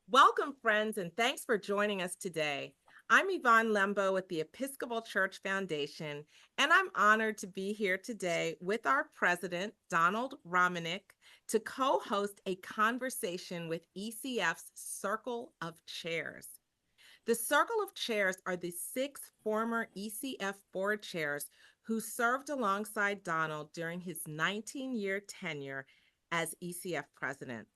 Welcome, friends, and thanks for joining us today. I'm Yvonne Lembo with the Episcopal Church Foundation, and I'm honored to be here today with our president, Donald Romanik, to co-host a conversation with ECF's Circle of Chairs. The Circle of Chairs are the 6 former ECF board chairs who served alongside Donald during his 19-year tenure as ECF president.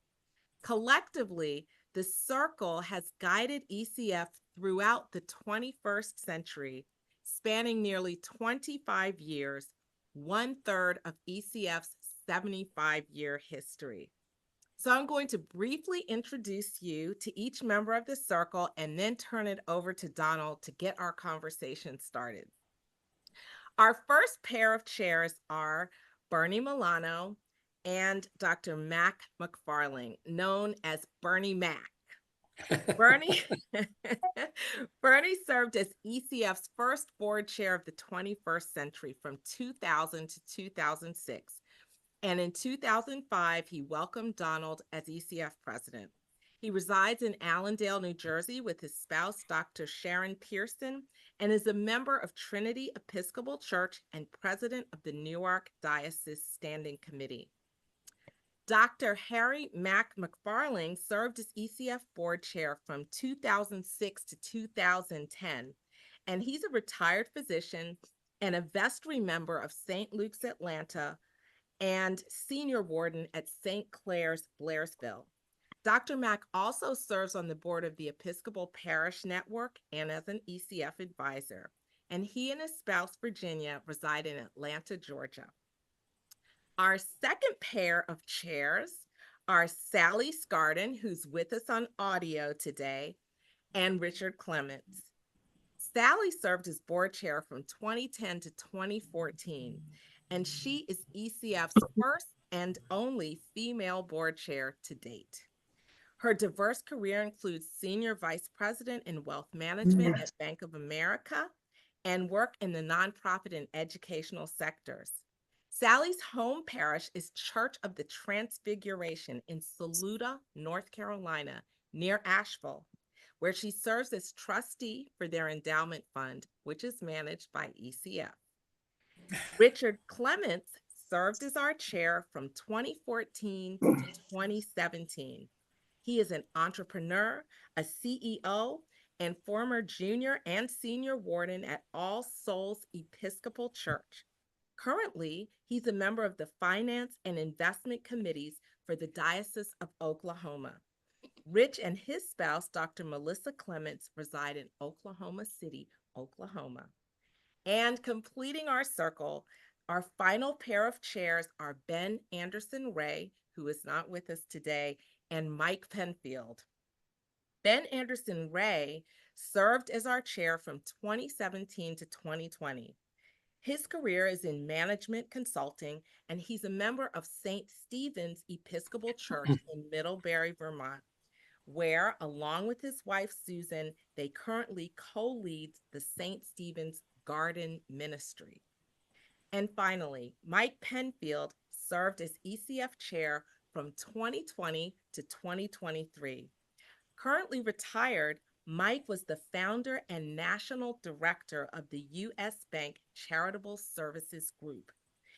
Collectively, the Circle has guided ECF throughout the 21st century, spanning nearly 25 years, 1/3 of ECF's 75-year history. So I'm going to briefly introduce you to each member of the Circle and then turn it over to Donald to get our conversation started. Our first pair of chairs are Bernie Milano and Dr. Mac McFarling, known as Bernie Mac. Bernie, Bernie served as ECF's first board chair of the 21st century from 2000 to 2006. And in 2005, he welcomed Donald as ECF president. He resides in Allendale, New Jersey with his spouse, Dr. Sharon Pearson, and is a member of Trinity Episcopal Church and president of the Newark Diocese Standing Committee. Dr. Harry Mac McFarling served as ECF board chair from 2006 to 2010, and he's a retired physician and a vestry member of St. Luke's Atlanta and senior warden at St. Clare's Blairsville. Dr. Mack also serves on the board of the Episcopal Parish Network and as an ECF advisor. And he and his spouse, Virginia, reside in Atlanta, Georgia. Our second pair of chairs are Sally Scarden, who's with us on audio today, and Richard Clements. Sally served as board chair from 2010 to 2014. And she is ECF's first and only female board chair to date. Her diverse career includes senior vice president in wealth management at Bank of America and work in the nonprofit and educational sectors. Sally's home parish is Church of the Transfiguration in Saluda, North Carolina, near Asheville, where she serves as trustee for their endowment fund, which is managed by ECF. Richard Clements served as our chair from 2014 to 2017. He is an entrepreneur, a CEO, and former junior and senior warden at All Souls Episcopal Church. Currently, he's a member of the Finance and Investment Committees for the Diocese of Oklahoma. Rich and his spouse, Dr. Melissa Clements, reside in Oklahoma City, Oklahoma. And completing our circle, our final pair of chairs are Ben Anderson Ray, who is not with us today, and Mike Penfield. Ben Anderson Ray served as our chair from 2017 to 2020. His career is in management consulting, and he's a member of St. Stephen's Episcopal Church in Middlebury, Vermont, where, along with his wife, Susan, they currently co-lead the St. Stephen's Garden Ministry. And finally, Mike Penfield served as ECF chair from 2020 to 2023. Currently retired, Mike was the founder and national director of the U.S. Bank Charitable Services Group.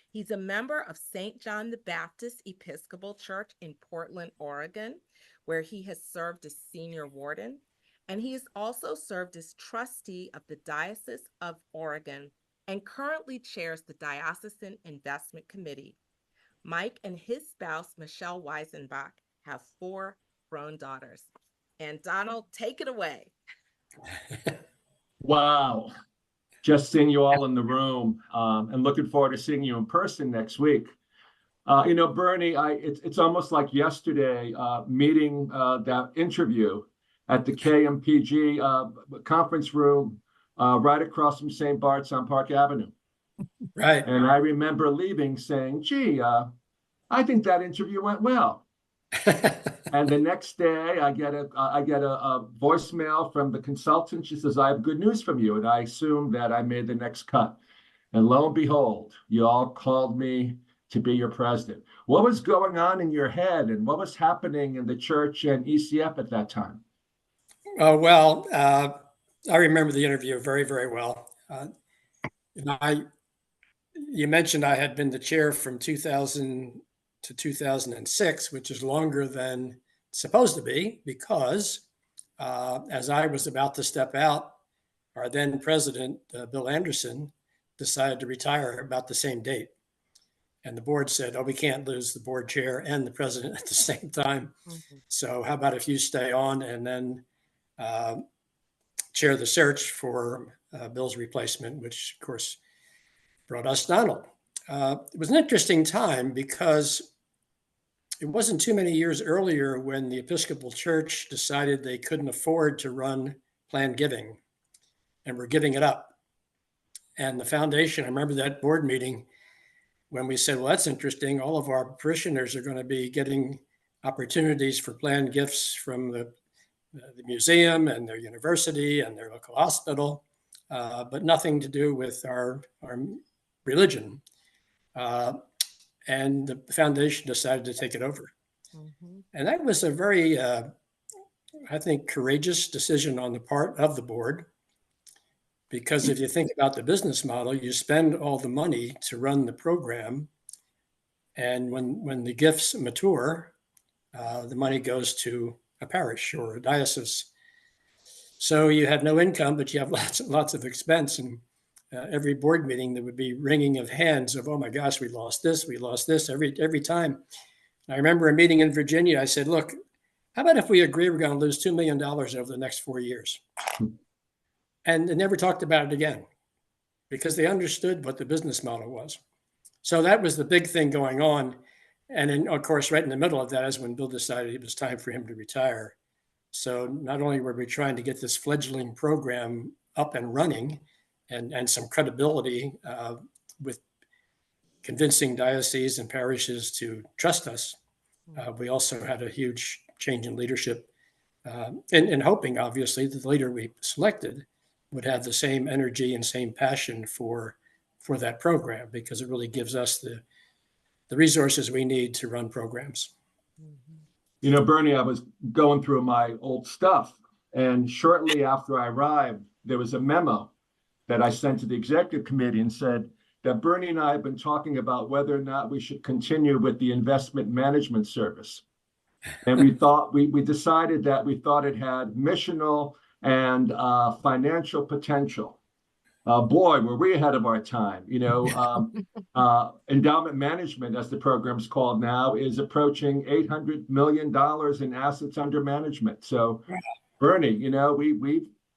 He's a member of St. John the Baptist Episcopal Church in Portland, Oregon, where he has served as senior warden. And he has also served as trustee of the Diocese of Oregon and currently chairs the Diocesan Investment Committee. Mike and his spouse, Michelle Weisenbach, have 4 grown daughters. And Donald, take it away. Wow. Just seeing you all in the room and looking forward to seeing you in person next week. Bernie, it's almost like yesterday meeting that interview at the KMPG conference room right across from St. Bart's on Park Avenue. Right. And I remember leaving saying, gee, I think that interview went well. And the next day I get a voicemail from the consultant. She says, I have good news from you. And I assumed that I made the next cut. And lo and behold, you all called me to be your president. What was going on in your head, and what was happening in the church and ECF at that time? I remember the interview very, very well. You mentioned I had been the chair from 2000 to 2006, which is longer than it's supposed to be, because as I was about to step out, our then president, Bill Anderson, decided to retire about the same date. And the board said, oh, we can't lose the board chair and the president at the same time. Mm-hmm. So how about if you stay on and then chair the search for Bill's replacement, which of course brought us Donald. It was an interesting time because it wasn't too many years earlier when the Episcopal Church decided they couldn't afford to run planned giving and were giving it up. And the foundation, I remember that board meeting when we said, well, that's interesting. All of our parishioners are going to be getting opportunities for planned gifts from the museum and their university and their local hospital, but nothing to do with our religion. And the foundation decided to take it over. Mm-hmm. And that was a very, I think, courageous decision on the part of the board, because if you think about the business model, you spend all the money to run the program. And when the gifts mature, the money goes to a parish or a diocese. So you have no income, but you have lots of expense. And every board meeting, there would be wringing of hands of, oh my gosh, we lost this every time. I remember a meeting in Virginia. I said, look, how about if we agree we're going to lose $2 million over the next 4 years? And they never talked about it again because they understood what the business model was. So that was the big thing going on. And then, of course, right in the middle of that is when Bill decided it was time for him to retire. So not only were we trying to get this fledgling program up and running and some credibility with convincing dioceses and parishes to trust us, we also had a huge change in leadership and hoping, obviously, that the leader we selected would have the same energy and same passion for that program, because it really gives us the resources we need to run programs. You know, Bernie, I was going through my old stuff, and shortly after I arrived, there was a memo that I sent to the executive committee and said that Bernie and I have been talking about whether or not we should continue with the investment management service. And we decided that we thought it had missional and financial potential. Boy, were we ahead of our time. You know, endowment management, as the program's called now, is approaching $800 million in assets under management. So, Bernie, you know, we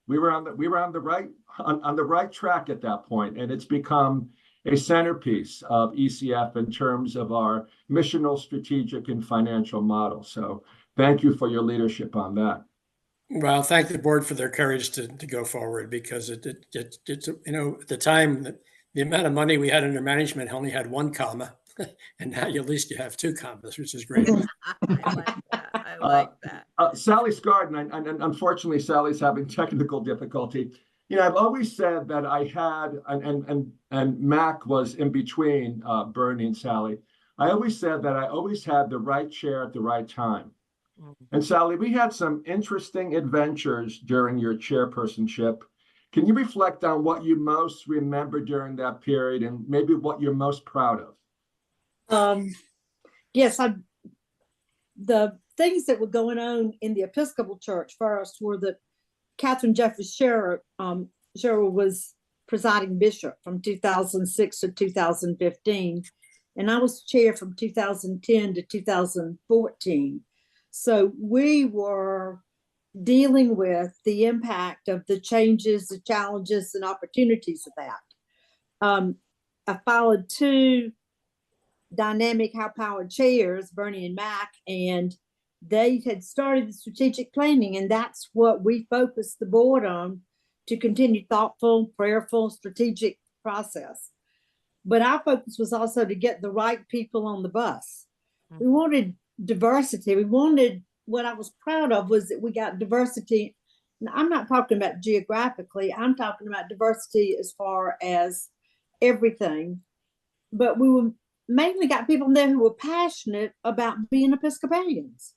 were on the right track at that point, and it's become a centerpiece of ECF in terms of our missional, strategic, and financial model. So, thank you for your leadership on that. Well, thank the board for their courage to go forward, because it's, you know, at the time, the amount of money we had under management only had one comma, and now at least you have two commas, which is great. I like that. Sally Scardon, and unfortunately, Sally's having technical difficulty. You know, I've always said that I had, and Mac was in between Bernie and Sally. I always said that I always had the right chair at the right time. And Sally, we had some interesting adventures during your chairpersonship. Can you reflect on what you most remember during that period and maybe what you're most proud of? Yes, the things that were going on in the Episcopal Church first were that Catherine Jeffries Sherrill was presiding bishop from 2006 to 2015, and I was chair from 2010 to 2014. So we were dealing with the impact of the changes, the challenges, and opportunities of that. I followed two dynamic, high-powered chairs, Bernie and Mac, and they had started the strategic planning, and that's what we focused the board on, to continue thoughtful, prayerful, strategic process. But our focus was also to get the right people on the bus. We wanted diversity. We wanted, what I was proud of was that we got diversity. And I'm not talking about geographically, I'm talking about diversity as far as everything. But we were mainly got people there who were passionate about being Episcopalians.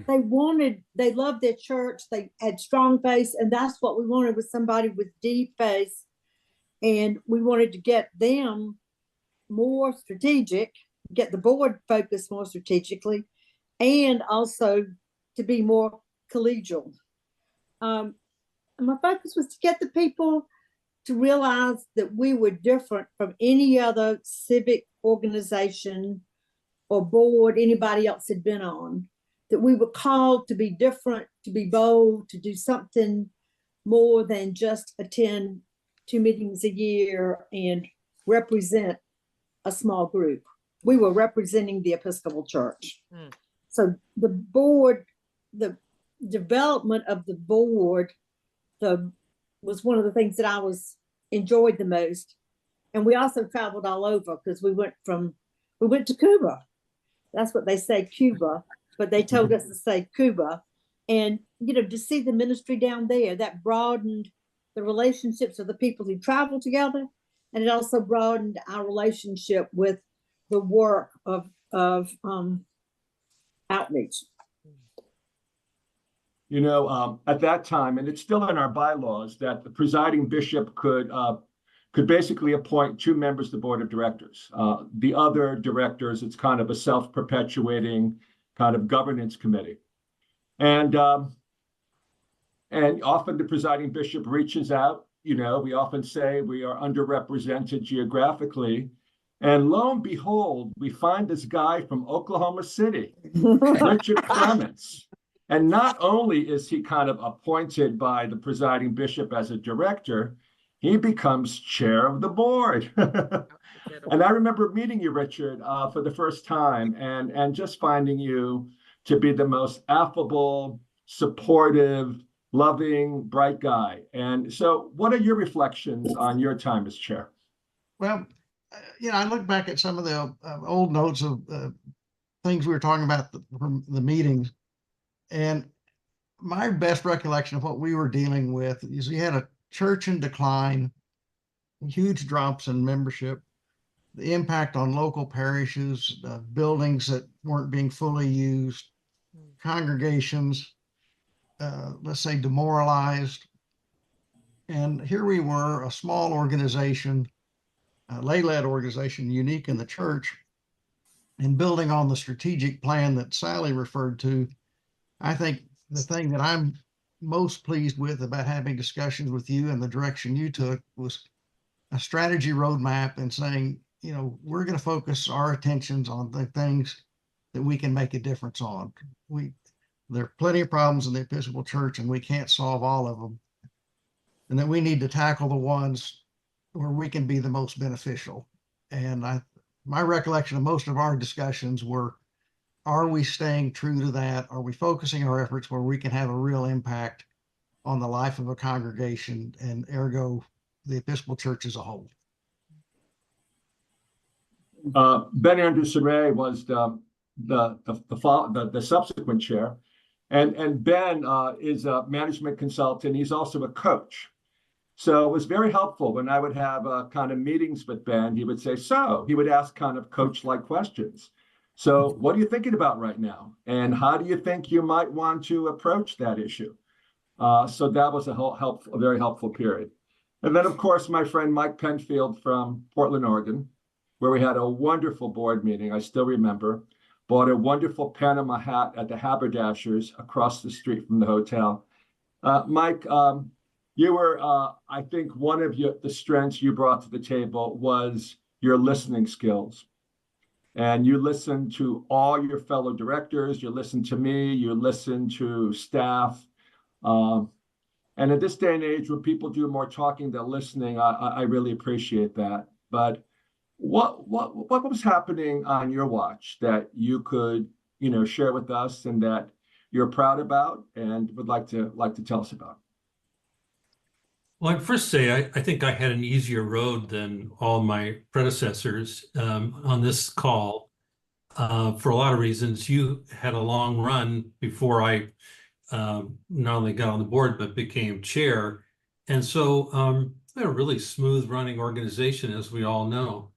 They loved their church. They had strong faith, and that's what we wanted, was somebody with deep faith. And we wanted to get them more strategic, get the board focused more strategically, and also to be more collegial. My focus was to get the people to realize that we were different from any other civic organization or board anybody else had been on, that we were called to be different, to be bold, to do something more than just attend 2 meetings a year and represent a small group. We were representing the Episcopal Church. So the board, the development of the board, was one of the things that I enjoyed the most. And we also traveled all over, because we went to Cuba. That's what they say, Cuba, but they told us to say Cuba. And, to see the ministry down there, that broadened the relationships of the people who travel together. And it also broadened our relationship with the work of outreach. At that time, and it's still in our bylaws, that the presiding bishop could basically appoint 2 members to the board of directors. The other directors, it's kind of a self-perpetuating kind of governance committee. And often the presiding bishop reaches out. We often say we are underrepresented geographically. And lo and behold, we find this guy from Oklahoma City, Richard Clements. And not only is he kind of appointed by the presiding bishop as a director, he becomes chair of the board. And I remember meeting you, Richard, for the first time, and just finding you to be the most affable, supportive, loving, bright guy. And so what are your reflections on your time as chair? Well, I look back at some of the old notes of things we were talking about from the meetings. And my best recollection of what we were dealing with is we had a church in decline, huge drops in membership, the impact on local parishes, buildings that weren't being fully used, congregations, let's say, demoralized. And here we were, a small organization, a lay-led organization, unique in the church, and building on the strategic plan that Sally referred to. I think the thing that I'm most pleased with about having discussions with you and the direction you took was a strategy roadmap, and saying, we're going to focus our attentions on the things that we can make a difference on. There are plenty of problems in the Episcopal Church, and we can't solve all of them. And then we need to tackle the ones where we can be the most beneficial. And my recollection of most of our discussions were, are we staying true to that? Are we focusing our efforts where we can have a real impact on the life of a congregation, and ergo the Episcopal Church as a whole? Ben Anderson Ray was the subsequent chair, and Ben is a management consultant. He's also a coach. So it was very helpful when I would have kind of meetings with Ben. He would say, he would ask kind of coach-like questions. So what are you thinking about right now? And how do you think you might want to approach that issue? So that was a very helpful period. And then, of course, my friend Mike Penfield from Portland, Oregon, where we had a wonderful board meeting. I still remember, bought a wonderful Panama hat at the Haberdashers across the street from the hotel. Mike, you were, I think one of the strengths you brought to the table was your listening skills. And you listened to all your fellow directors, you listened to me, you listened to staff. And at this day and age, when people do more talking than listening, I really appreciate that. But what was happening on your watch that you could, share with us, and that you're proud about and would like to tell us about? Well, I'd first say I think I had an easier road than all my predecessors on this call for a lot of reasons. You had a long run before I not only got on the board, but became chair. And so I had a really smooth running organization, as we all know.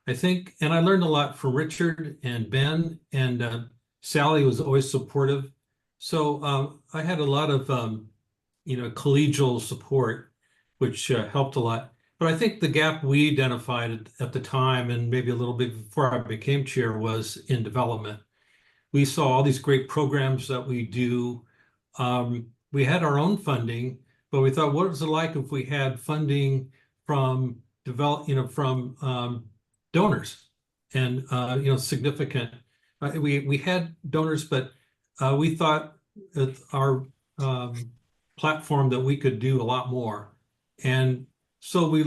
I think, and I learned a lot from Richard and Ben, and Sally was always supportive. So I had a lot of, collegial support, which helped a lot. But I think the gap we identified at the time, and maybe a little bit before I became chair, was in development. We saw all these great programs that we do. We had our own funding, but we thought, what was it like if we had funding from donors and significant. We had donors, but we thought at our platform that we could do a lot more. And so we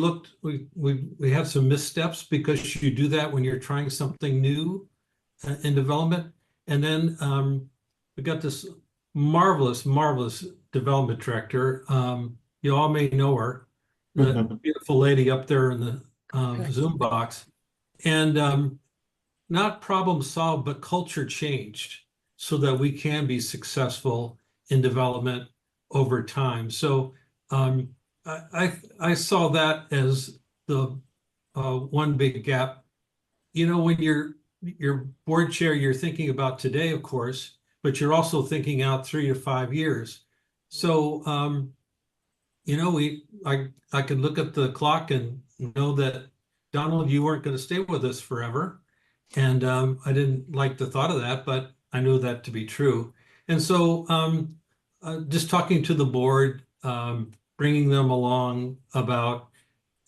had some missteps, because you do that when you're trying something new in development. And then we got this marvelous development director. You all may know her, the beautiful lady up there in the Zoom box. And not problem solved, but culture changed so that we can be successful in development over time. So I saw that as the one big gap. When you're board chair, you're thinking about today, of course, but you're also thinking out 3 to 5 years. So I could look at the clock and know that, Donald, you weren't going to stay with us forever. And I didn't like the thought of that, but I knew that to be true. And so just talking to the board, bringing them along about,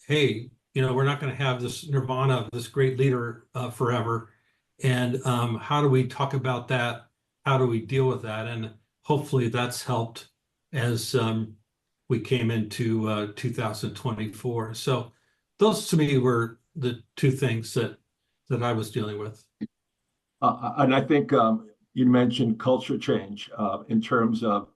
hey, we're not going to have this nirvana of this great leader forever. And how do we talk about that? How do we deal with that? And hopefully that's helped as we came into 2024. So those to me were the two things that I was dealing with. And I think you mentioned culture change in terms of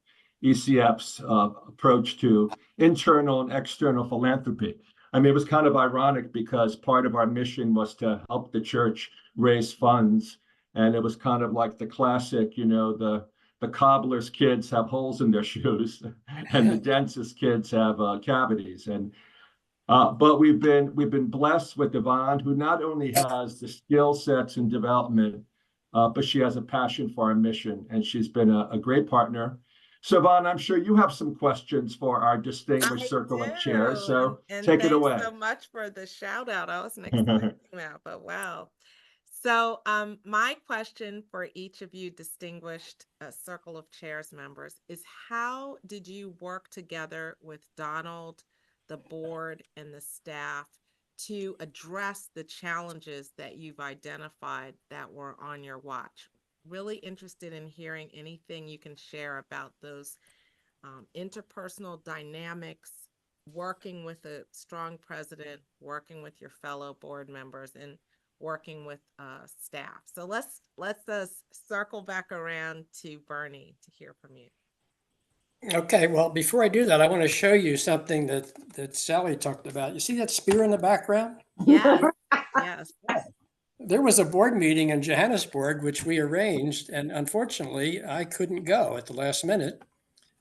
ECF's approach to internal and external philanthropy. I mean, it was kind of ironic because part of our mission was to help the church raise funds. And it was kind of like the classic, the cobbler's kids have holes in their shoes and the dentist kids have cavities. And but we've been blessed with Yvonne, who not only has the skill sets and development, but she has a passion for our mission, and she's been a great partner. So, Yvonne, I'm sure you have some questions for our distinguished circle of chairs. So take it away. Thanks so much for the shout out. I wasn't expecting that, but wow. So my question for each of you distinguished circle of chairs members is, how did you work together with Donald, the board, and the staff to address the challenges that you've identified that were on your watch? Really interested in hearing anything you can share about those interpersonal dynamics, working with a strong president, working with your fellow board members, and working with staff. So let's circle back around to Bernie to hear from you. Okay, well, before I do that, I want to show you something that Sally talked about. You see that spear in the background? Yes, yes. There was a board meeting in Johannesburg, which we arranged, and unfortunately, I couldn't go at the last minute.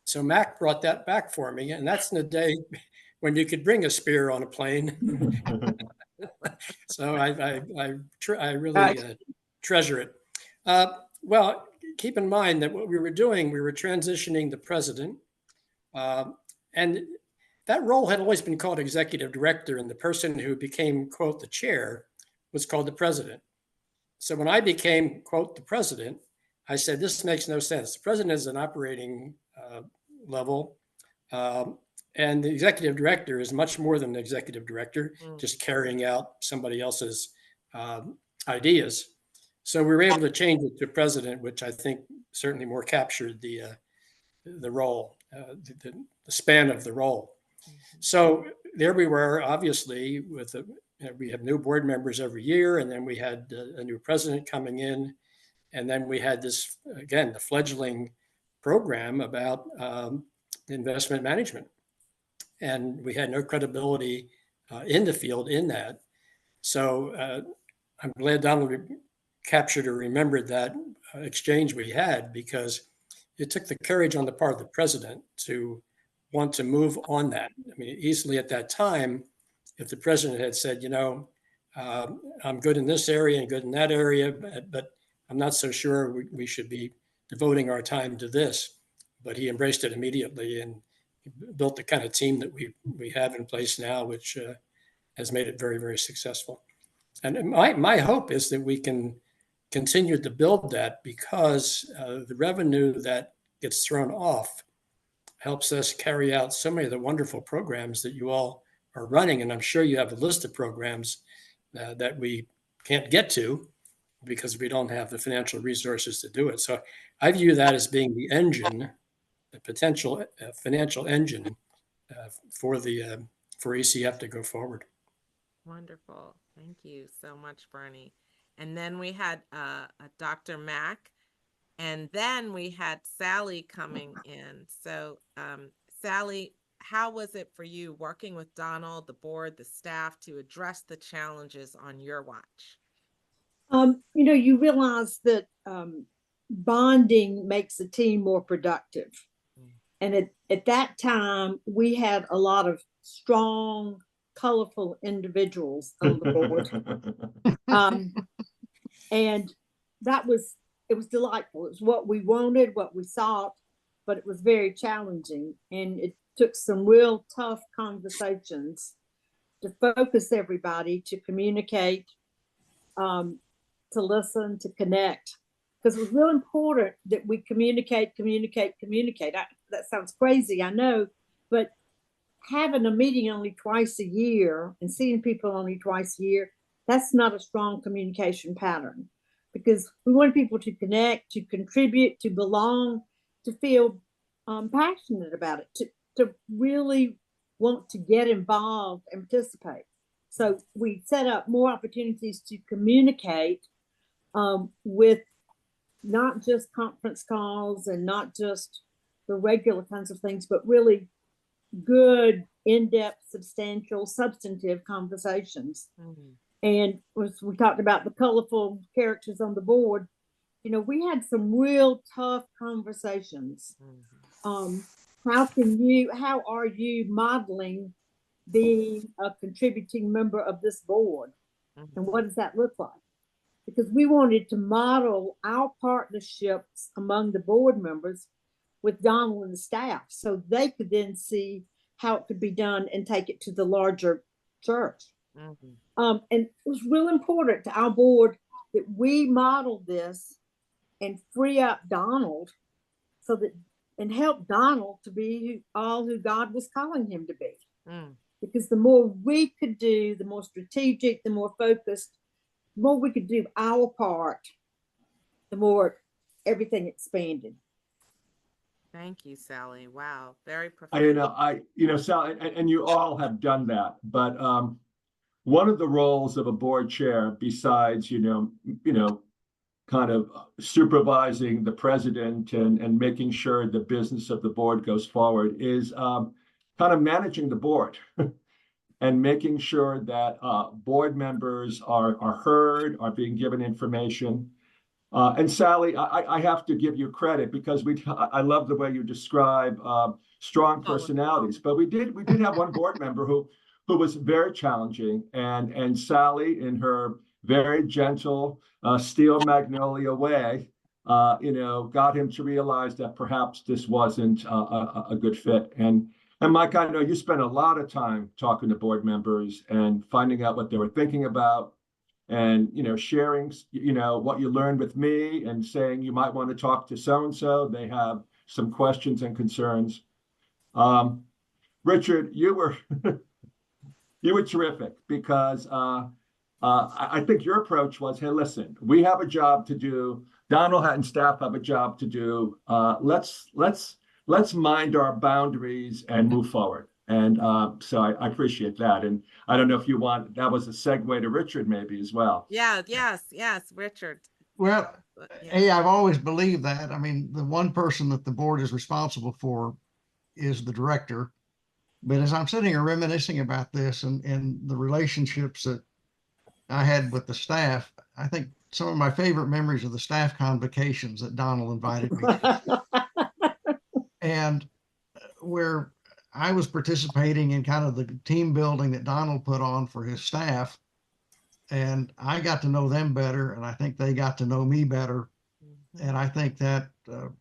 So Mac brought that back for me, and that's in the day when you could bring a spear on a plane. So I really treasure it. Well, keep in mind that what we were doing, we were transitioning the president, and that role had always been called executive director, and the person who became, quote, the chair was called the president. So when I became, quote, the president, I said, this makes no sense. The president is an operating level, and the executive director is much more than the executive director, just carrying out somebody else's ideas. So we were able to change it to president, which I think certainly more captured the role, the span of the role. So there we were, obviously, with we have new board members every year, and then we had a new president coming in, and then we had this, again, the fledgling program about investment management, and we had no credibility in the field in that. So I'm glad Donald captured or remembered that exchange we had, because it took the courage on the part of the president to want to move on that. I mean, easily at that time, if the president had said, I'm good in this area and good in that area, but I'm not so sure we should be devoting our time to this. But he embraced it immediately and built the kind of team that we have in place now, which has made it very, very successful. And my hope is that we can continue to build that, because the revenue that gets thrown off helps us carry out so many of the wonderful programs that you all are running. And I'm sure you have a list of programs that we can't get to because we don't have the financial resources to do it. So I view that as being the engine, the potential financial engine for ECF to go forward. Wonderful. Thank you so much, Bernie. And then we had Dr. Mack, and then we had Sally coming in. So Sally, how was it for you working with Donald, the board, the staff to address the challenges on your watch? You realize that bonding makes a team more productive. And at that time, we had a lot of strong, colorful individuals on the board. And it was delightful. It was what we wanted, what we sought, but it was very challenging. And it took some real tough conversations to focus everybody, to communicate, to listen, to connect. Because it was real important that we communicate. That sounds crazy, I know, but having a meeting only twice a year and seeing people only twice a year, that's not a strong communication pattern, because we want people to connect, to contribute, to belong, to feel passionate about it, to really want to get involved and participate. So we set up more opportunities to communicate with not just conference calls and not just the regular kinds of things, but really good, in-depth, substantial, substantive conversations. Mm-hmm. And as we talked about the colorful characters on the board, we had some real tough conversations. Mm-hmm. How are you modeling being a contributing member of this board? Mm-hmm. And what does that look like? Because we wanted to model our partnerships among the board members with Donald and the staff, so they could then see how it could be done and take it to the larger church. Mm-hmm. And it was real important to our board that we modeled this and free up Donald and help Donald to be all who God was calling him to be. Mm. Because the more we could do, the more strategic, the more focused, the more we could do our part, the more everything expanded. Thank you, Sally. Wow, very profound. Sally, and you all have done that, but one of the roles of a board chair, besides kind of supervising the president and making sure the business of the board goes forward, is kind of managing the board and making sure that board members are heard, are being given information. And Sally, I have to give you credit, because I love the way you describe strong personalities. But we did have one board member who was very challenging, and Sally, in her very gentle steel magnolia way, got him to realize that perhaps this wasn't a good fit. And Mike, I know you spent a lot of time talking to board members and finding out what they were thinking about, and sharing what you learned with me, and saying you might want to talk to so-and-so, they have some questions and concerns. Richard, you were you were terrific, because I think your approach was, hey, listen, we have a job to do, Donald and staff have a job to do, let's mind our boundaries and move forward. And so I appreciate that. And I don't know if you want, that was a segue to Richard maybe as well. Yeah, yes, Richard. Well, hey, I've always believed that. I mean, the one person that the board is responsible for is the director. But as I'm sitting here reminiscing about this and the relationships that I had with the staff, I think some of my favorite memories are the staff convocations that Donald invited me to. And where I was participating in kind of the team building that Donald put on for his staff. and I got to know them better, and I think they got to know me better. And I think that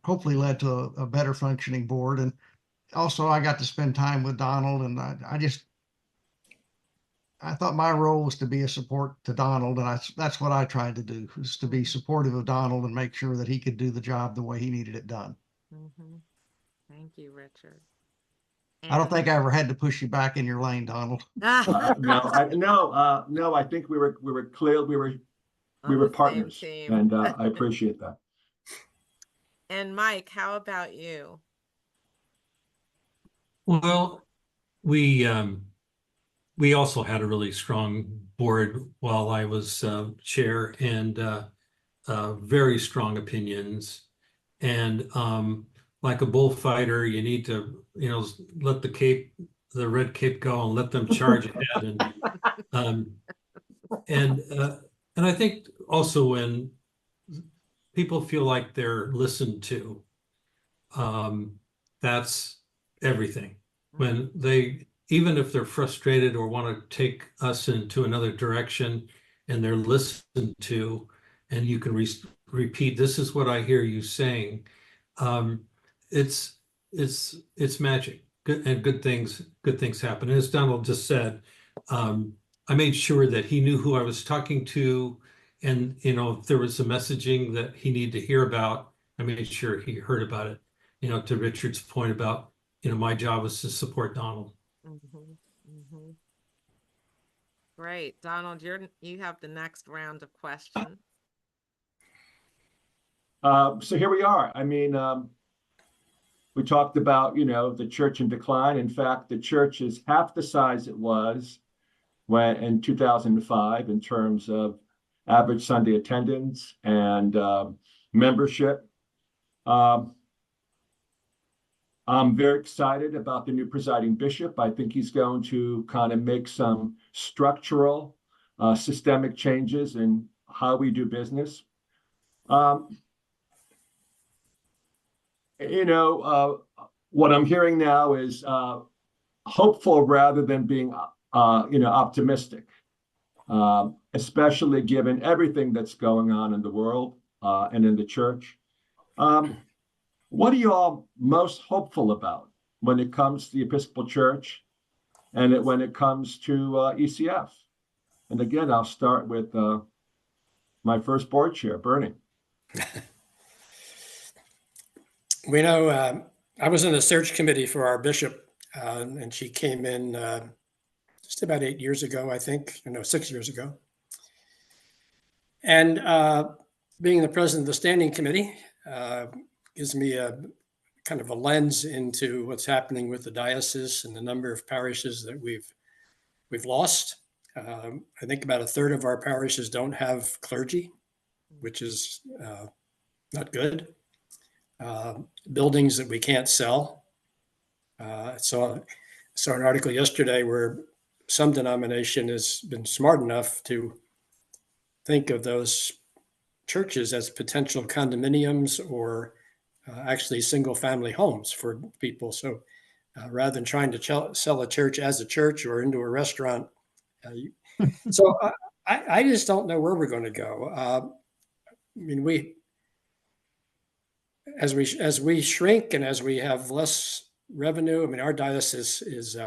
hopefully led to a better functioning board. And also I got to spend time with Donald, and I thought my role was to be a support to Donald, and that's what I tried to do, was to be supportive of Donald and make sure that he could do the job the way he needed it done. Thank you, Richard. I don't think I ever had to push you back in your lane, Donald. No, I think we were clear. We were partners, and I appreciate that. And Mike, how about you? Well, we also had a really strong board while I was chair, and very strong opinions. And like a bullfighter, you need to, let the red cape go and let them charge ahead. And I think also when people feel like they're listened to, that's everything. When even if they're frustrated or want to take us into another direction, and they're listened to, and you can repeat, this is what I hear you saying. It's magic. Good things happen. And as Donald just said, I made sure that he knew who I was talking to, and if there was a messaging that he needed to hear about, I made sure he heard about it. To Richard's point about my job was to support Donald. Great, Donald. You have the next round of questions. So here we are. I mean, we talked about the church in decline. In fact, the church is half the size it was when in 2005 in terms of average Sunday attendance and membership. I'm very excited about the new presiding bishop. I think he's going to kind of make some structural, systemic changes in how we do business. What I'm hearing now is hopeful rather than being, optimistic, especially given everything that's going on in the world and in the church. What are you all most hopeful about when it comes to the Episcopal Church and when it comes to ECF? And again, I'll start with my first board chair, Bernie. We know I was in the search committee for our bishop, and she came in just about 8 years ago, I think, 6 years ago. And being the president of the standing committee gives me a kind of a lens into what's happening with the diocese and the number of parishes that we've lost. I think about a third of our parishes don't have clergy, which is not good. Buildings that we can't sell. Saw an article yesterday where some denomination has been smart enough to think of those churches as potential condominiums or actually single family homes for people. So rather than trying to sell a church as a church or into a restaurant. So I just don't know where we're going to go. I mean, as we shrink and as we have less revenue, I mean, our diocese is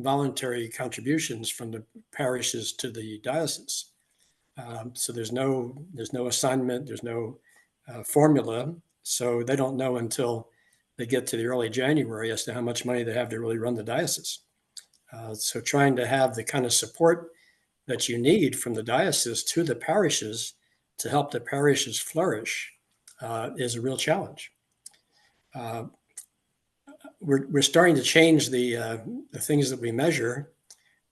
voluntary contributions from the parishes to the diocese. So there's no assignment, there's no formula. So they don't know until they get to the early January as to how much money they have to really run the diocese. So trying to have the kind of support that you need from the diocese to the parishes to help the parishes flourish is a real challenge. We're starting to change the things that we measure.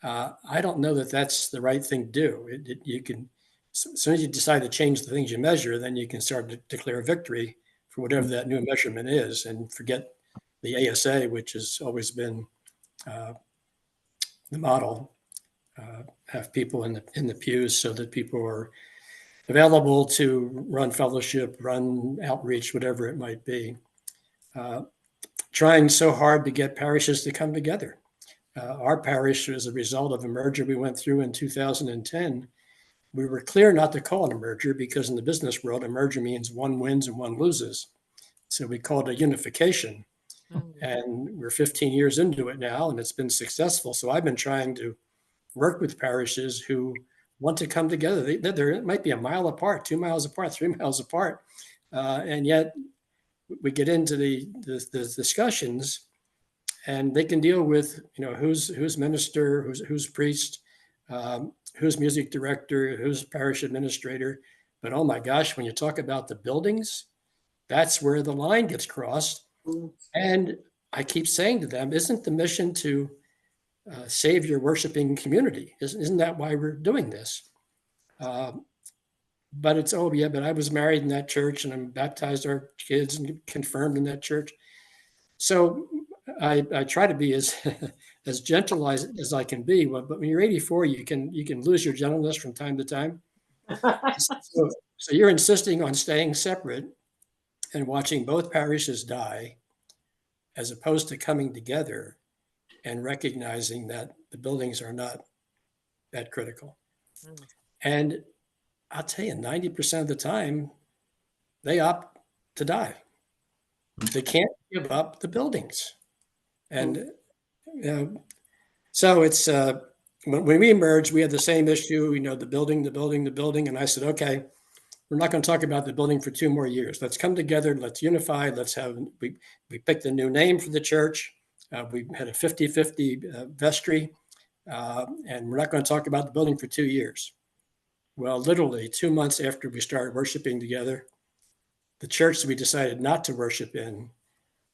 I don't know that that's the right thing to do. You can, as soon as you decide to change the things you measure, then you can start to declare victory for whatever that new measurement is, and forget the ASA, which has always been the model. Have people in the pews so that people are available to run fellowship, run outreach, whatever it might be. Trying so hard to get parishes to come together. Our parish, as a result of a merger we went through in 2010, we were clear not to call it a merger because in the business world, a merger means one wins and one loses. So we called it a unification. And we're 15 years into it now, and it's been successful. So I've been trying to work with parishes who want to come together. They might be a mile apart, 2 miles apart, 3 miles apart. And yet we get into the discussions, and they can deal with, who's minister, who's priest, who's music director, who's parish administrator. But oh my gosh, when you talk about the buildings, that's where the line gets crossed. And I keep saying to them, isn't the mission to save your worshiping community? Isn't that why we're doing this? But it's, oh yeah, but I was married in that church and I'm baptized our kids and confirmed in that church. So I try to be as as gentle as I can be. But when you're 84, you can lose your gentleness from time to time. So you're insisting on staying separate and watching both parishes die, as opposed to coming together and recognizing that the buildings are not that critical. And I'll tell you, 90% of the time, they opt to die. They can't give up the buildings. And so it's, when we merged, we had the same issue, the building. And I said, okay, we're not going to talk about the building for 2 more years. Let's come together. Let's unify. We picked a new name for the church. We had a 50-50 vestry. And we're not going to talk about the building for 2 years. Well, literally 2 months after we started worshiping together, the church that we decided not to worship in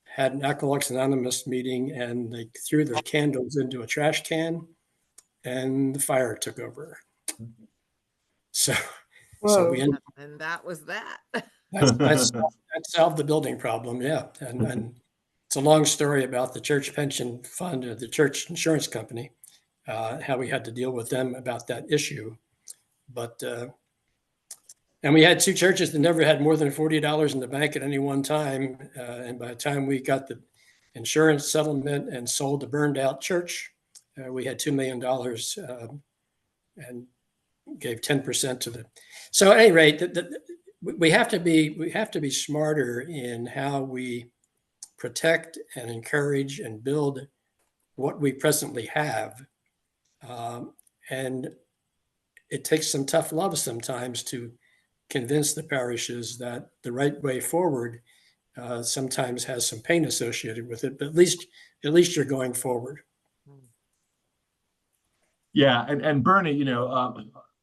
had an Alcoholics Anonymous meeting, and they threw their candles into a trash can, and the fire took over. So we ended, and that was that. that solved the building problem, yeah. And it's a long story about the church pension fund, or the church insurance company, how we had to deal with them about that issue. But and we had 2 churches that never had more than $40 in the bank at any one time. And by the time we got the insurance settlement and sold the burned out church, we had $2 million and gave 10% to the. So at any rate, we have to be smarter in how we protect and encourage and build what we presently have. And it takes some tough love sometimes to convince the parishes that the right way forward sometimes has some pain associated with it, but at least you're going forward. Yeah, and Bernie,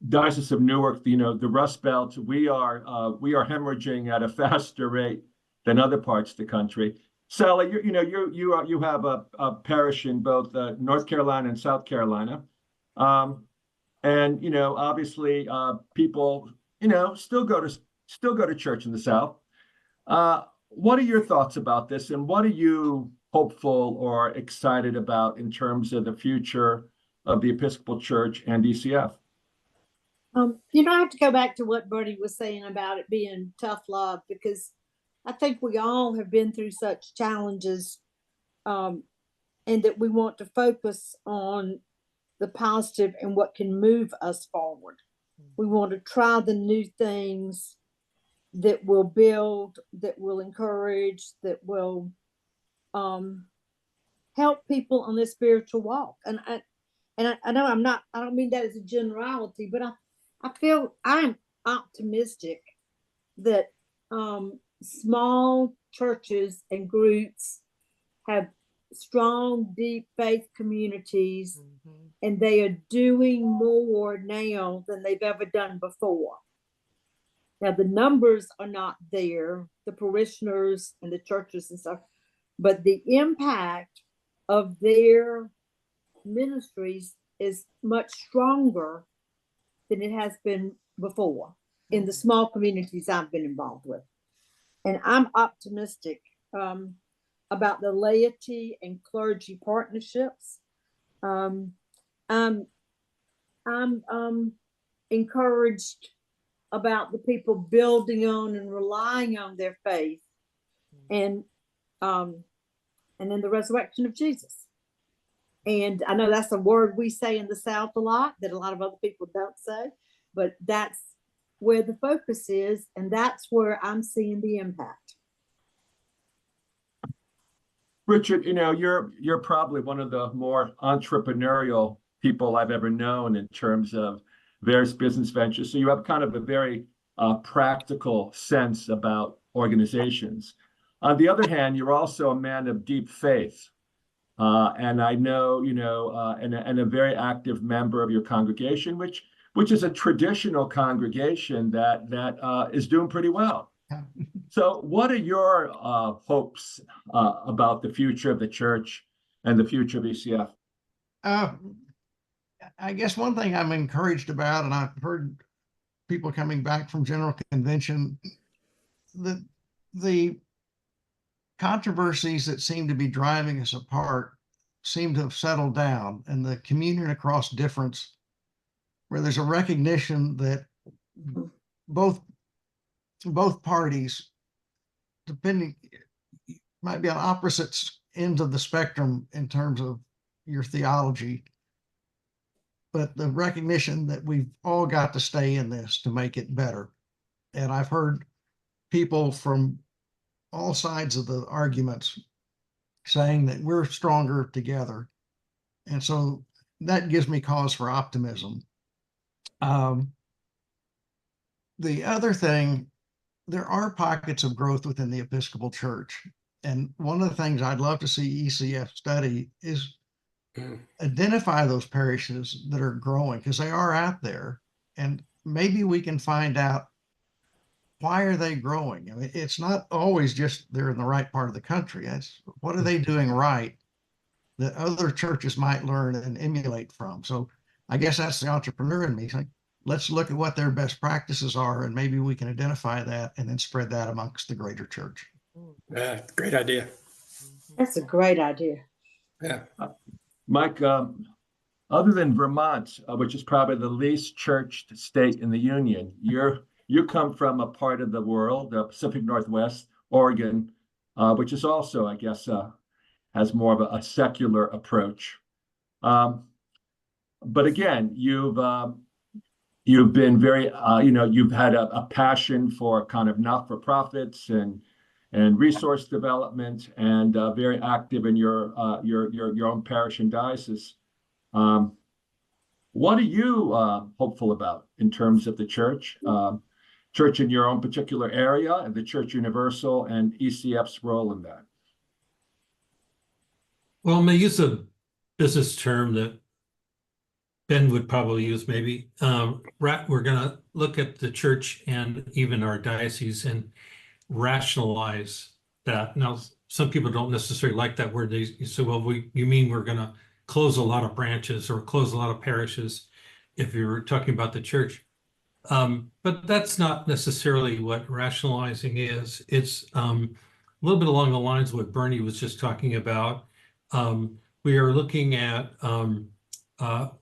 Diocese of Newark, the Rust Belt, we are hemorrhaging at a faster rate than other parts of the country. Sally, you have a parish in both North Carolina and South Carolina, and obviously people still go to church in the South. What are your thoughts about this, and what are you hopeful or excited about in terms of the future of the Episcopal Church and ECF? I have to go back to what Bernie was saying about it being tough love, because I think we all have been through such challenges, and that we want to focus on the positive and what can move us forward. We want to try the new things that will build, that will encourage, that will help people on their spiritual walk. And I know I don't mean that as a generality, but I feel I'm optimistic that small churches and groups have strong, deep faith communities, and they are doing more now than they've ever done before. Now, the numbers are not there, the parishioners and the churches and stuff, but the impact of their ministries is much stronger than it has been before in the small communities I've been involved with. And I'm optimistic about the laity and clergy partnerships. I'm encouraged about the people building on and relying on their faith, and then the resurrection of Jesus. And I know that's a word we say in the South a lot that a lot of other people don't say, but that's where the focus is, and that's where I'm seeing the impact. Richard, you're probably one of the more entrepreneurial people I've ever known in terms of various business ventures. So you have kind of a very practical sense about organizations. On the other hand, you're also a man of deep faith. And I know, and a very active member of your congregation, which is a traditional congregation that is doing pretty well. So what are your hopes about the future of the church and the future of ECF? I guess one thing I'm encouraged about, and I've heard people coming back from General Convention, the controversies that seem to be driving us apart seem to have settled down, and the communion across difference, where there's a recognition that both parties, depending, might be on opposite ends of the spectrum in terms of your theology, but the recognition that we've all got to stay in this to make it better. And I've heard people from all sides of the arguments saying that we're stronger together. And so that gives me cause for optimism. The other thing, there are pockets of growth within the Episcopal Church. And one of the things I'd love to see ECF study is identify those parishes that are growing, because they are out there. And maybe we can find out, why are they growing? I mean, it's not always just they're in the right part of the country. It's what are they doing right that other churches might learn and emulate from? So I guess that's the entrepreneur in me. It's like, let's look at what their best practices are, and maybe we can identify that and then spread that amongst the greater church. Yeah, great idea. That's a great idea. Yeah. Mike, other than Vermont, which is probably the least churched state in the Union, you come from a part of the world, the Pacific Northwest, Oregon, which is also, I guess, has more of a secular approach. But again, you've been very, you've had a passion for kind of not-for-profits and resource development, and very active in your own parish and diocese. What are you hopeful about in terms of the church? Church in your own particular area, and the Church Universal, and ECF's role in that? Well, I'm going to use a business term that Ben would probably use maybe. We're going to look at the church and even our diocese and rationalize that. Now, some people don't necessarily like that word. They say, well, you mean we're going to close a lot of branches or close a lot of parishes if you're talking about the church. But that's not necessarily what rationalizing is. It's a little bit along the lines of what Bernie was just talking about. We are looking at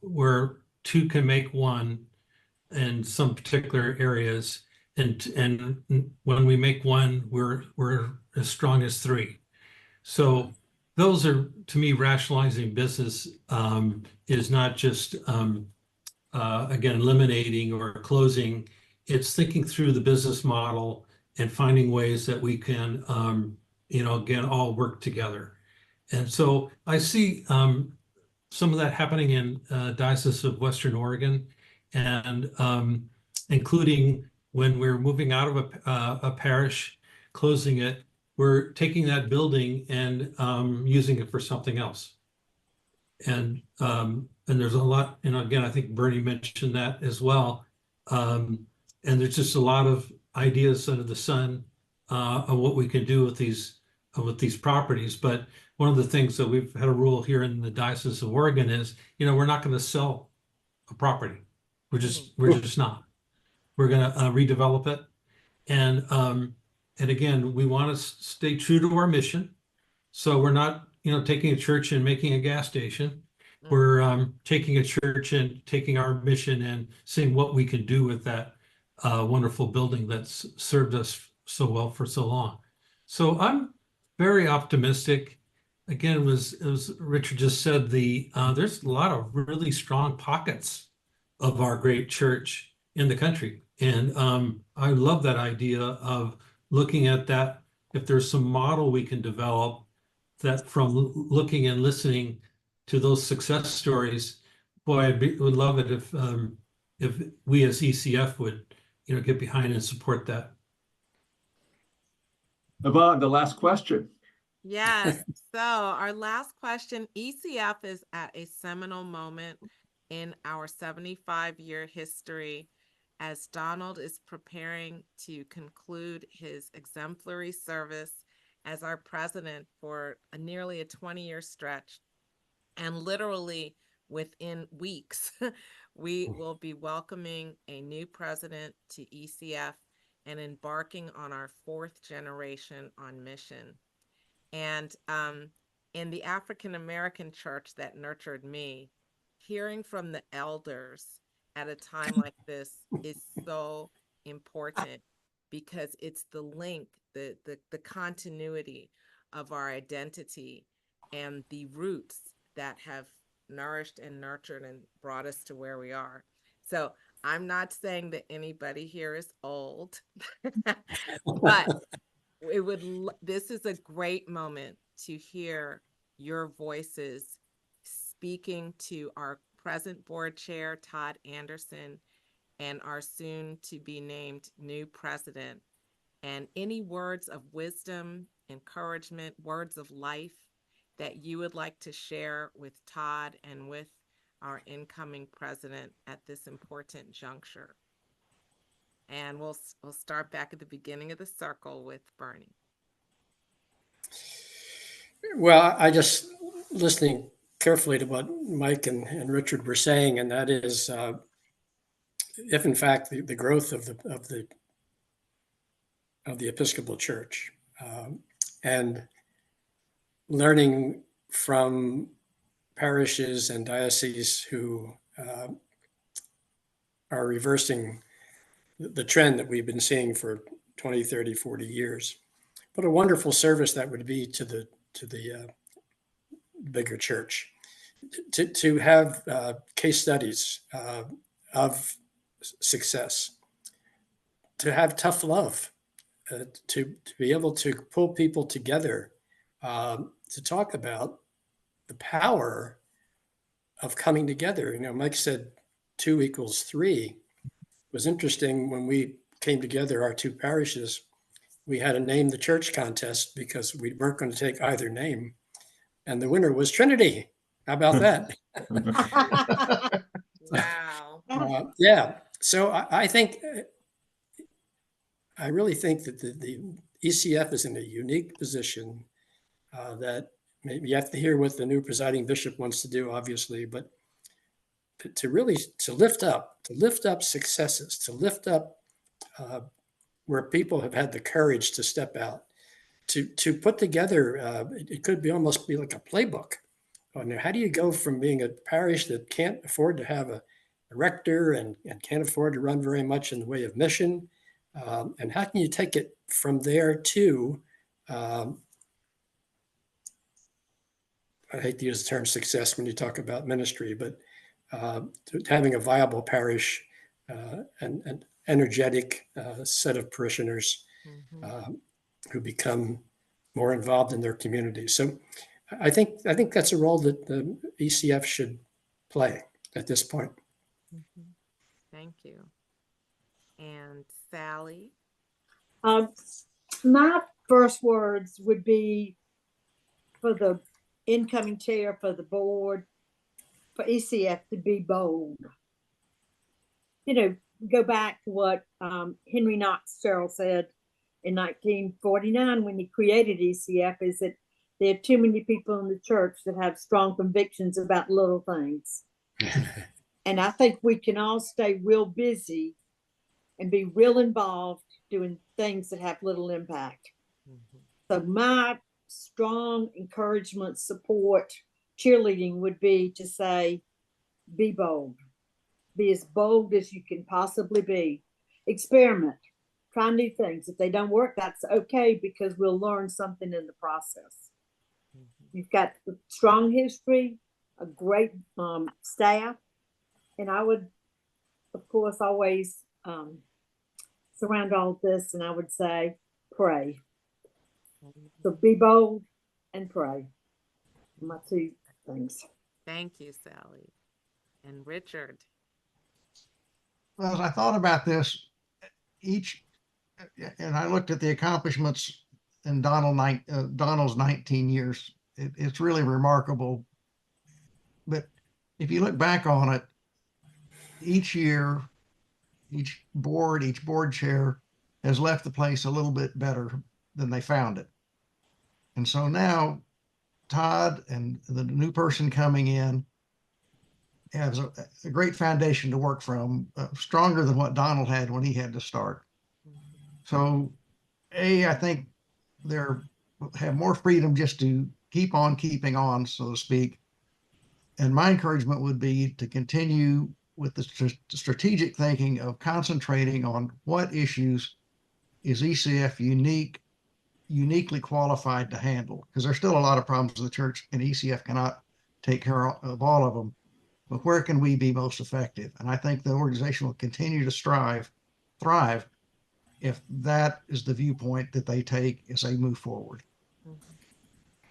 where two can make one in some particular areas, and when we make one, we're as strong as three. So those are, to me, rationalizing business is not just again, eliminating or closing. It's thinking through the business model and finding ways that we can, again, all work together. And so I see some of that happening in Diocese of Western Oregon, and including when we're moving out of a parish, closing it, we're taking that building and using it for something else. And there's a lot, again, I think Bernie mentioned that as well. And there's just a lot of ideas under the sun of what we can do with these properties. But one of the things that we've had a rule here in the Diocese of Oregon is, we're not going to sell a property. We're just not. We're going to redevelop it. And again, we want to stay true to our mission. So we're not, taking a church and making a gas station. We're taking a church and taking our mission and seeing what we can do with that wonderful building that's served us so well for so long. So I'm very optimistic. Again, as Richard just said, there's a lot of really strong pockets of our great church in the country. And I love that idea of looking at that. If there's some model we can develop that from looking and listening to those success stories, boy, I would love it if we as ECF would, get behind and support that. Yvonne, the last question. Yes. So our last question, ECF is at a seminal moment in our 75-year history as Donald is preparing to conclude his exemplary service as our president for nearly a 20-year stretch. And literally within weeks, we will be welcoming a new president to ECF and embarking on our 4th generation on mission. And in the African American church that nurtured me, hearing from the elders at a time like this is so important because it's the link, the continuity of our identity and the roots that have nourished and nurtured and brought us to where we are. So I'm not saying that anybody here is old, but this is a great moment to hear your voices speaking to our present board chair, Todd Anderson, and our soon to be named new president. And any words of wisdom, encouragement, words of life that you would like to share with Todd and with our incoming president at this important juncture. And we'll start back at the beginning of the circle with Bernie. Well, I just listening carefully to what Mike and Richard were saying, and that is, if in fact the growth of the Episcopal Church and learning from parishes and dioceses who are reversing the trend that we've been seeing for 20, 30, 40 years. What a wonderful service that would be to the bigger church. To have case studies of success, to have tough love, to be able to pull people together, to talk about the power of coming together. Mike said 2 equals 3. It was interesting when we came together, our 2 parishes, we had a name the church contest because we weren't going to take either name. And the winner was Trinity. How about that? Wow. Yeah. So I really think that the ECF is in a unique position that maybe you have to hear what the new presiding bishop wants to do, obviously, but to lift up successes, to lift up where people have had the courage to step out, to put together, it could be almost be like a playbook. How do you go from being a parish that can't afford to have a rector and can't afford to run very much in the way of mission? And how can you take it from there to, I hate to use the term success when you talk about ministry, but having a viable parish and an energetic set of parishioners who become more involved in their community. So I think that's a role that the ECF should play at this point. Thank you. And Sally? My first words would be for the incoming chair, for the board, for ECF to be bold. Go back to what Henry Knox Farrell said in 1949 when he created ECF, is that there are too many people in the church that have strong convictions about little things. And I think we can all stay real busy and be real involved doing things that have little impact. So my strong encouragement, support, cheerleading would be to say, be bold. Be as bold as you can possibly be. Experiment. Try new things. If they don't work, that's okay, because we'll learn something in the process. You've got a strong history, a great staff, and I would, of course, always surround all of this, and I would say pray. So be bold and pray. My two things. Thank you, Sally. And Richard. Well, as I thought about this, and I looked at the accomplishments in Donald's 19 years, it's really remarkable. But if you look back on it, each year, each board chair has left the place a little bit better than they found it. And so now Todd and the new person coming in has a great foundation to work from, stronger than what Donald had when he had to start. So, I think they have more freedom just to keep on keeping on, so to speak. And my encouragement would be to continue with the strategic thinking of concentrating on what issues is ECF uniquely qualified to handle, because there's still a lot of problems in the church and ECF cannot take care of all of them. But where can we be most effective? And I think the organization will continue to thrive if that is the viewpoint that they take as they move forward.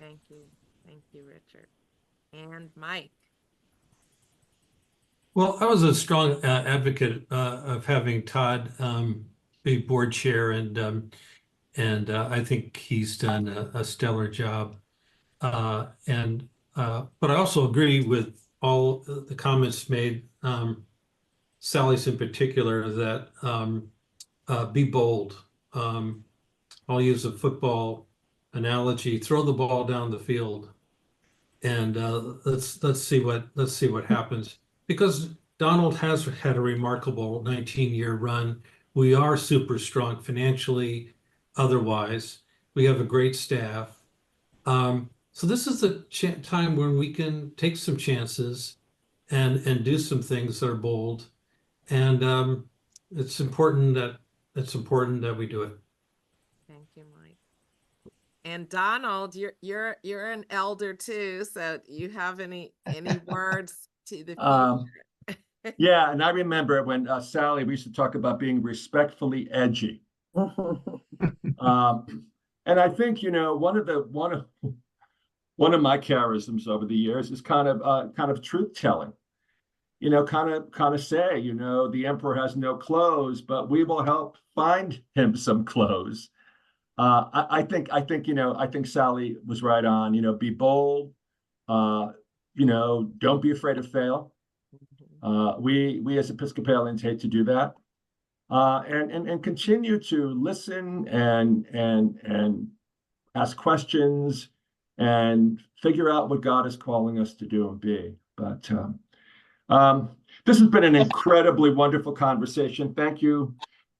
Thank you. Thank you, Richard. And Mike. Well, I was a strong advocate of having Todd be board chair, and I think he's done a stellar job. But I also agree with all the comments made, Sally's in particular, that be bold. I'll use a football analogy: throw the ball down the field, and let's see what happens. Because Donald has had a remarkable 19-year run. We are super strong financially, otherwise. We have a great staff. So this is the time when we can take some chances and do some things that are bold. And it's important that we do it. Thank you, Mike. And Donald, you're an elder too, so do you have any words to the future? Yeah, and I remember when Sally, we used to talk about being respectfully edgy. And I think, one of my charisms over the years is kind of truth telling. Kind of say, the emperor has no clothes, but we will help find him some clothes. I think Sally was right on. Be bold. Don't be afraid to fail. We as Episcopalians hate to do that, and continue to listen and ask questions and figure out what God is calling us to do and be. But this has been an incredibly wonderful conversation. Thank you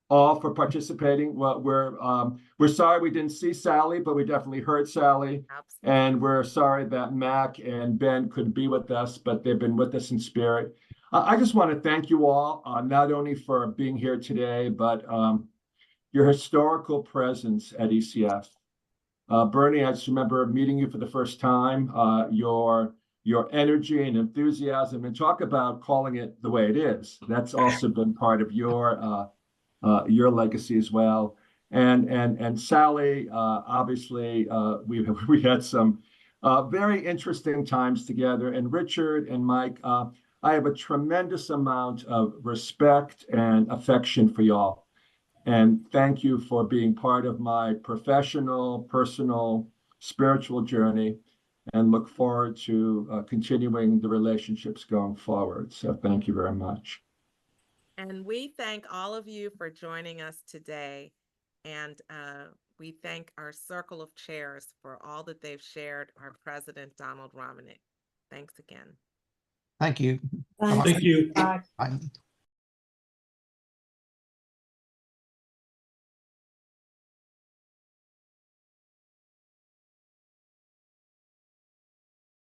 all for participating. Well, we're sorry we didn't see Sally, but we definitely heard Sally. Absolutely. And we're sorry that Mac and Ben couldn't be with us, but they've been with us in spirit. I just want to thank you all, not only for being here today, but your historical presence at ECF. Bernie, I just remember meeting you for the first time, your energy and enthusiasm, and talk about calling it the way it is. That's also been part of your legacy as well. And Sally, obviously, we had some very interesting times together. And Richard and Mike, I have a tremendous amount of respect and affection for y'all. And thank you for being part of my professional, personal, spiritual journey, and look forward to continuing the relationships going forward. So thank you very much. And we thank all of you for joining us today. And we thank our circle of chairs for all that they've shared, our president, Donald Romanik. Thanks again. Thank you. Thanks. Thank you. Bye. Bye.